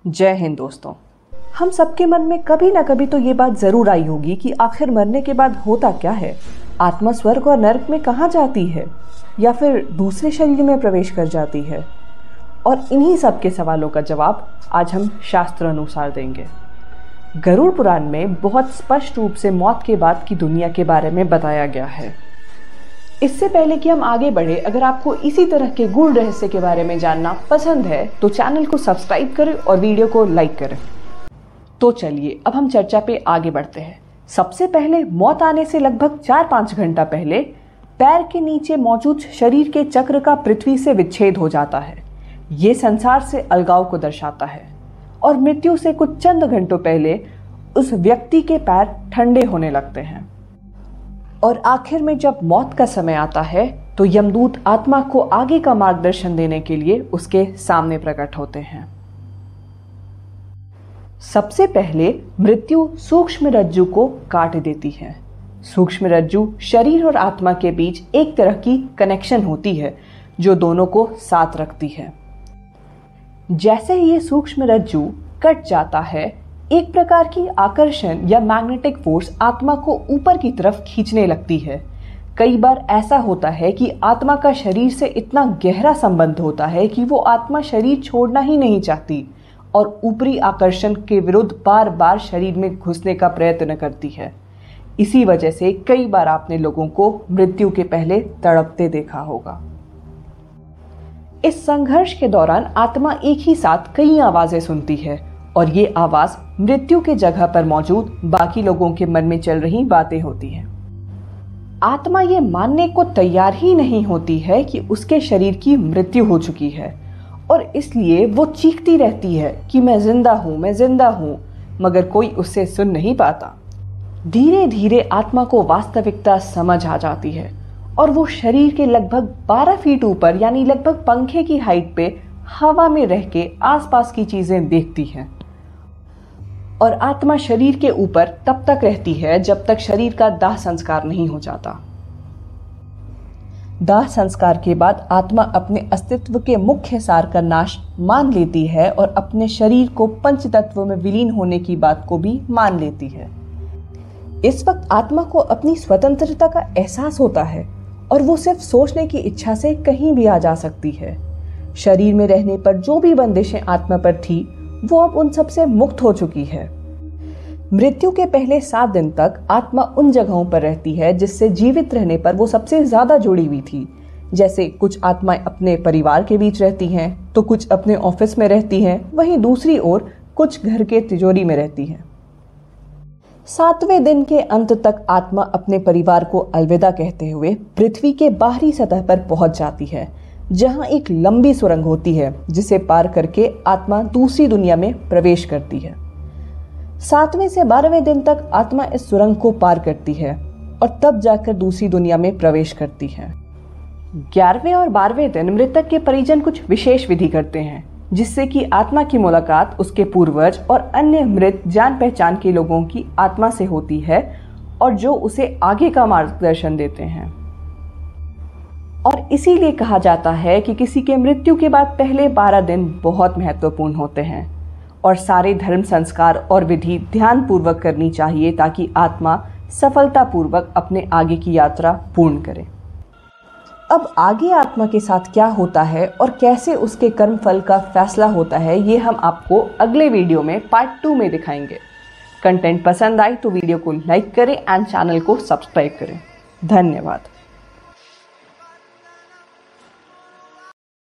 जय हिंद दोस्तों। हम सबके मन में कभी ना कभी तो ये बात जरूर आई होगी कि आखिर मरने के बाद होता क्या है। आत्मा स्वर्ग और नरक में कहाँ जाती है या फिर दूसरे शरीर में प्रवेश कर जाती है। और इन्हीं सब के सवालों का जवाब आज हम शास्त्र अनुसार देंगे। गरुड़ पुराण में बहुत स्पष्ट रूप से मौत के बाद की दुनिया के बारे में बताया गया है। इससे पहले कि हम आगे बढ़े, अगर आपको इसी तरह के गूढ़ रहस्य के बारे में जानना पसंद है तो चैनल को सब्सक्राइब करें और वीडियो को लाइक करें। तो चलिए अब हम चर्चा पे आगे बढ़ते हैं। सबसे पहले मौत आने से लगभग 4-5 घंटा पहले पैर के नीचे मौजूद शरीर के चक्र का पृथ्वी से विच्छेद हो जाता है। ये संसार से अलगाव को दर्शाता है और मृत्यु से कुछ चंद घंटों पहले उस व्यक्ति के पैर ठंडे होने लगते हैं। और आखिर में जब मौत का समय आता है तो यमदूत आत्मा को आगे का मार्गदर्शन देने के लिए उसके सामने प्रकट होते हैं। सबसे पहले मृत्यु सूक्ष्म रज्जु को काट देती है। सूक्ष्म रज्जु शरीर और आत्मा के बीच एक तरह की कनेक्शन होती है जो दोनों को साथ रखती है। जैसे ही ये सूक्ष्म रज्जु कट जाता है, एक प्रकार की आकर्षण या मैग्नेटिक फोर्स आत्मा को ऊपर की तरफ खींचने लगती है। कई बार ऐसा होता है कि आत्मा का शरीर से इतना गहरा संबंध होता है कि वो आत्मा शरीर छोड़ना ही नहीं चाहती और ऊपरी आकर्षण के विरुद्ध बार बार शरीर में घुसने का प्रयत्न करती है। इसी वजह से कई बार आपने लोगों को मृत्यु के पहले तड़पते देखा होगा। इस संघर्ष के दौरान आत्मा एक ही साथ कई आवाजें सुनती है और ये आवाज मृत्यु के जगह पर मौजूद बाकी लोगों के मन में चल रही बातें होती हैं। आत्मा ये मानने को तैयार ही नहीं होती है कि उसके शरीर की मृत्यु हो चुकी है और इसलिए वो चीखती रहती है कि मैं जिंदा हूं, मगर कोई उससे सुन नहीं पाता। धीरे धीरे आत्मा को वास्तविकता समझ आ जाती है और वो शरीर के लगभग 12 फीट ऊपर यानी लगभग पंखे की हाइट पे हवा में रह के आसपास की चीजें देखती है। और आत्मा शरीर के ऊपर तब तक रहती है जब तक शरीर का दाह संस्कार नहीं हो जाता। दाह संस्कार के बाद आत्मा अपने अस्तित्व के मुख्य सार का नाश मान लेती है और अपने शरीर को पंच तत्व में विलीन होने की बात को भी मान लेती है। इस वक्त आत्मा को अपनी स्वतंत्रता का एहसास होता है और वो सिर्फ सोचने की इच्छा से कहीं भी आ जा सकती है। शरीर में रहने पर जो भी बंदिशें आत्मा पर थी वो अब उन सब से मुक्त हो चुकी है। मृत्यु के पहले 7 दिन तक आत्मा उन जगहों पर रहती है जिससे जीवित रहने पर वो सबसे ज्यादा जुड़ी हुई थी। जैसे कुछ आत्माएं अपने परिवार के बीच रहती हैं, तो कुछ अपने ऑफिस में रहती हैं, वहीं दूसरी ओर कुछ घर के तिजोरी में रहती हैं। 7वें दिन के अंत तक आत्मा अपने परिवार को अलविदा कहते हुए पृथ्वी के बाहरी सतह पर पहुंच जाती है, जहां एक लंबी सुरंग होती है जिसे पार करके आत्मा दूसरी दुनिया में प्रवेश करती है। 7वें से 12वें दिन तक आत्मा इस सुरंग को पार करती है और तब जाकर दूसरी दुनिया में प्रवेश करती है। 11वें और 12वें दिन मृतक के परिजन कुछ विशेष विधि करते हैं जिससे कि आत्मा की मुलाकात उसके पूर्वज और अन्य मृत जान पहचान के लोगों की आत्मा से होती है और जो उसे आगे का मार्गदर्शन देते हैं। और इसीलिए कहा जाता है कि किसी के मृत्यु के बाद पहले 12 दिन बहुत महत्वपूर्ण होते हैं और सारे धर्म संस्कार और विधि ध्यान पूर्वक करनी चाहिए ताकि आत्मा सफलतापूर्वक अपने आगे की यात्रा पूर्ण करे। अब आगे आत्मा के साथ क्या होता है और कैसे उसके कर्म फल का फैसला होता है, ये हम आपको अगले वीडियो में पार्ट 2 में दिखाएंगे। कंटेंट पसंद आए तो वीडियो को लाइक करें एंड चैनल को सब्सक्राइब करें। धन्यवाद।